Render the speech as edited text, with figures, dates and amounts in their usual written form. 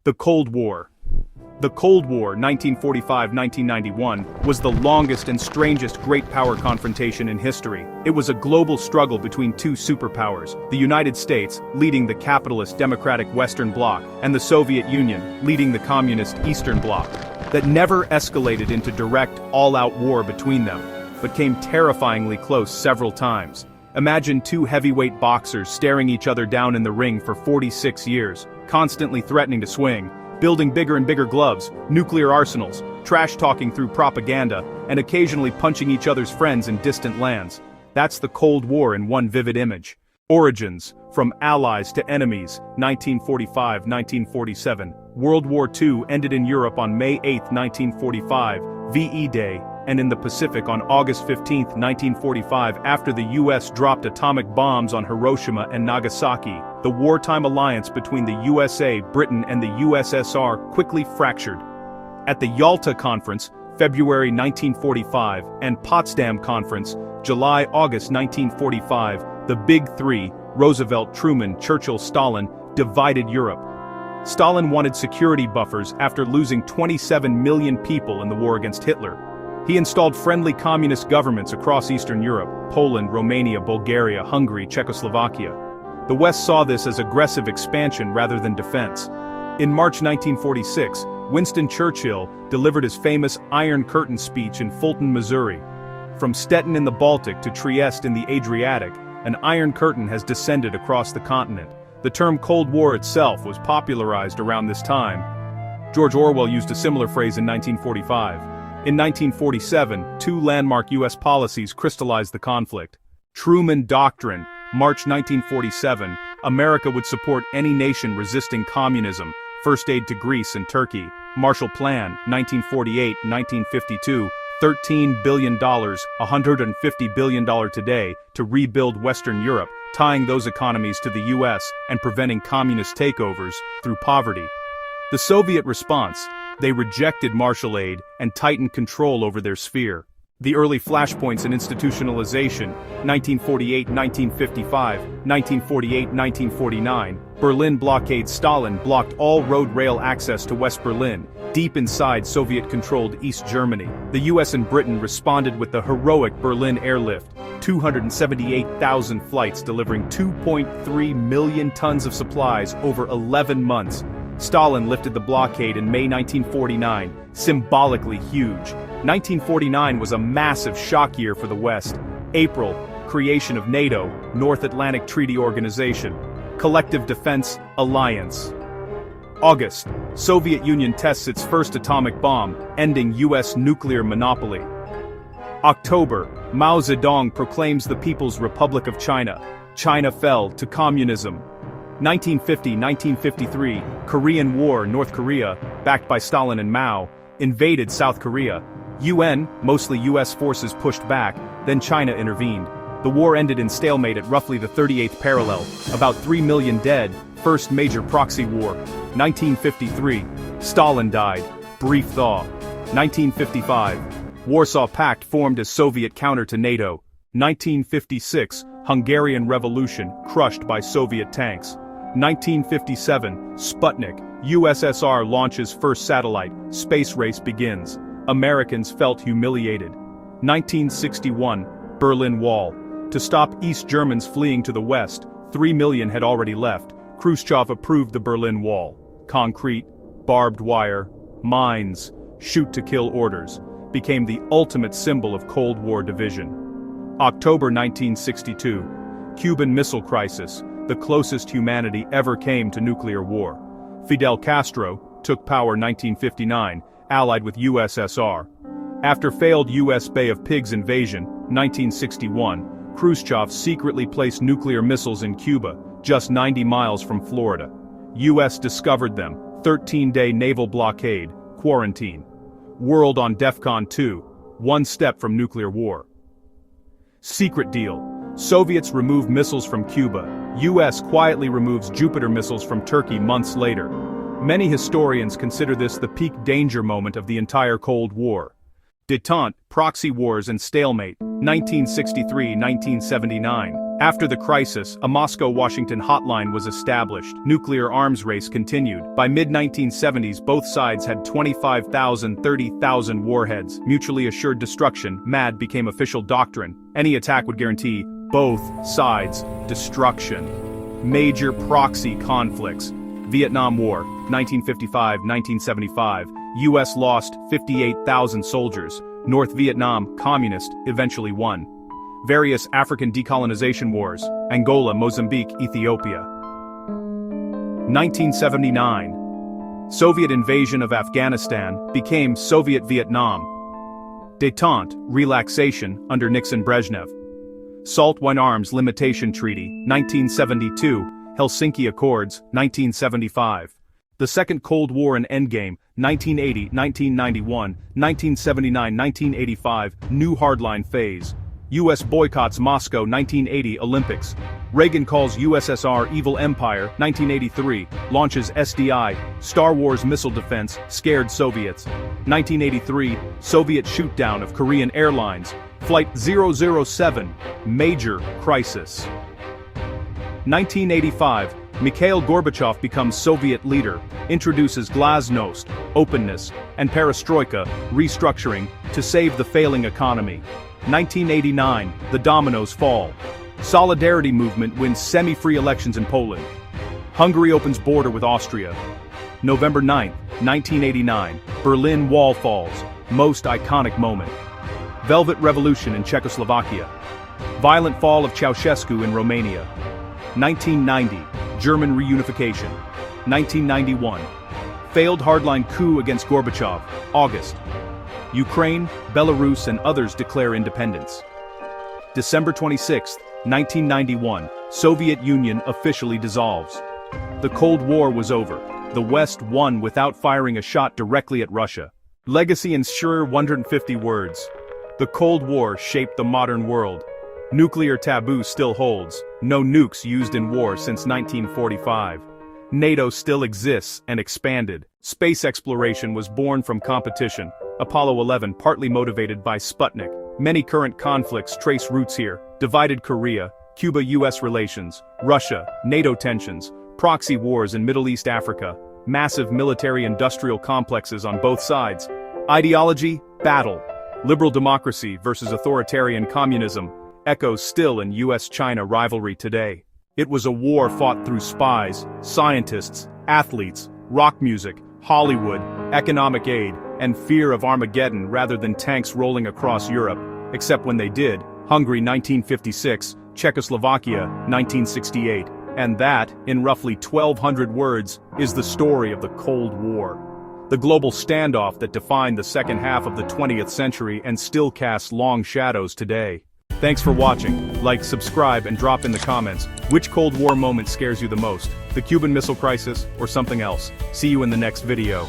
The Cold War. The Cold War, 1945-1991, was the longest and strangest great power confrontation in history. It was a global struggle between two superpowers, the United States, leading the capitalist democratic Western Bloc, and the Soviet Union, leading the communist Eastern Bloc, that never escalated into direct, all-out war between them, but came terrifyingly close several times. Imagine two heavyweight boxers staring each other down in the ring for 46 years, constantly threatening to swing, building bigger and bigger gloves, nuclear arsenals, trash-talking through propaganda, and occasionally punching each other's friends in distant lands. That's the Cold War in one vivid image. Origins: from allies to enemies, 1945-1947. World War II ended in Europe on May 8, 1945, VE Day, and in the Pacific on August 15, 1945, after the US dropped atomic bombs on Hiroshima and Nagasaki. The wartime alliance between the USA, Britain, and the USSR quickly fractured. At the Yalta Conference, February 1945, and Potsdam Conference, July-August 1945, the Big Three, Roosevelt, Truman, Churchill, Stalin, divided Europe. Stalin wanted security buffers after losing 27 million people in the war against Hitler. He installed friendly communist governments across Eastern Europe: Poland, Romania, Bulgaria, Hungary, Czechoslovakia. The West saw this as aggressive expansion rather than defense. In March 1946, Winston Churchill delivered his famous Iron Curtain speech in Fulton, Missouri. From Stettin in the Baltic to Trieste in the Adriatic, an Iron Curtain has descended across the continent. The term Cold War itself was popularized around this time. George Orwell used a similar phrase in 1945. In 1947, two landmark U.S. policies crystallized the conflict. Truman Doctrine, March 1947, America would support any nation resisting communism, first aid to Greece and Turkey. Marshall Plan, 1948-1952, $13 billion, $150 billion today, to rebuild Western Europe, tying those economies to the U.S. and preventing communist takeovers through poverty. The Soviet response: they rejected Marshall Aid and tightened control over their sphere. The early flashpoints in institutionalization: 1948-1955, 1948-1949, Berlin Blockade. Stalin blocked all road rail access to West Berlin, deep inside Soviet-controlled East Germany. The US and Britain responded with the heroic Berlin Airlift, 278,000 flights delivering 2.3 million tons of supplies over 11 months. Stalin lifted the blockade in May 1949, symbolically huge. 1949 was a massive shock year for the West. April, creation of NATO, North Atlantic Treaty Organization, Collective Defense Alliance. August, Soviet Union tests its first atomic bomb, ending US nuclear monopoly. October, Mao Zedong proclaims the People's Republic of China. China fell to communism. 1950-1953, Korean War. North Korea, backed by Stalin and Mao, invaded South Korea. UN, mostly US forces, pushed back, then China intervened. The war ended in stalemate at roughly the 38th parallel, about 3 million dead, first major proxy war. 1953, Stalin died, brief thaw. 1955, Warsaw Pact formed as Soviet counter to NATO. 1956, Hungarian Revolution, crushed by Soviet tanks. 1957, Sputnik, USSR launches first satellite, space race begins. Americans felt humiliated. 1961, Berlin Wall. To stop East Germans fleeing to the west, 3 million had already left. Khrushchev approved the Berlin Wall. Concrete, barbed wire, mines, shoot-to-kill orders became the ultimate symbol of Cold War division. October 1962, Cuban Missile Crisis, the closest humanity ever came to nuclear war. Fidel Castro took power 1959, allied with USSR. After failed US Bay of Pigs invasion, 1961, Khrushchev secretly placed nuclear missiles in Cuba, just 90 miles from Florida. US discovered them, 13-day naval blockade, quarantine. World on DEFCON 2, one step from nuclear war. Secret deal. Soviets remove missiles from Cuba. US quietly removes Jupiter missiles from Turkey months later. Many historians consider this the peak danger moment of the entire Cold War. Détente, proxy wars and stalemate, 1963-1979. After the crisis, a Moscow-Washington hotline was established. Nuclear arms race continued. By mid-1970s, both sides had 25,000, 30,000 warheads. Mutually assured destruction, MAD, became official doctrine. Any attack would guarantee both sides destruction. Major proxy conflicts. Vietnam War, 1955-1975. U.S. lost 58,000 soldiers. North Vietnam, communist, eventually won. Various African decolonization wars, Angola, Mozambique, Ethiopia. 1979. Soviet invasion of Afghanistan became Soviet Vietnam. Détente, relaxation, under Nixon-Brezhnev. Salt When Arms Limitation Treaty, 1972, Helsinki Accords, 1975. The Second Cold War and Endgame, 1980, 1991, 1979, 1985, New Hardline Phase. U.S. boycotts Moscow 1980 Olympics. Reagan calls USSR evil empire 1983, launches SDI, Star Wars missile defense, scared Soviets. 1983, Soviet shootdown of Korean Airlines, Flight 007, major crisis. 1985, Mikhail Gorbachev becomes Soviet leader, introduces glasnost, openness, and perestroika, restructuring, to save the failing economy. 1989, the dominoes fall. Solidarity movement wins semi-free elections in Poland. Hungary opens border with Austria. November 9, 1989, Berlin Wall falls, most iconic moment. Velvet Revolution in Czechoslovakia. Violent fall of Ceausescu in Romania. 1990, German reunification. 1991, failed hardline coup against Gorbachev, August. Ukraine, Belarus and others declare independence. December 26, 1991, Soviet Union officially dissolves. The Cold War was over. The West won without firing a shot directly at Russia. Legacy in 150 words. The Cold War shaped the modern world. Nuclear taboo still holds. No nukes used in war since 1945. NATO still exists and expanded. Space exploration was born from competition. Apollo 11 partly motivated by Sputnik. Many current conflicts trace roots here. Divided Korea, Cuba-US relations, Russia, NATO tensions, proxy wars in Middle East Africa, massive military-industrial complexes on both sides. Ideology, battle. Liberal democracy versus authoritarian communism, echoes still in US-China rivalry today. It was a war fought through spies, scientists, athletes, rock music, Hollywood, economic aid, and fear of Armageddon rather than tanks rolling across Europe, except when they did. Hungary 1956, Czechoslovakia 1968, and that, in roughly 1,200 words, is the story of the Cold War. The global standoff that defined the second half of the 20th century and still casts long shadows today. Thanks for watching. Like, subscribe, and drop in the comments. Which Cold War moment scares you the most? The Cuban Missile Crisis, or something else? See you in the next video.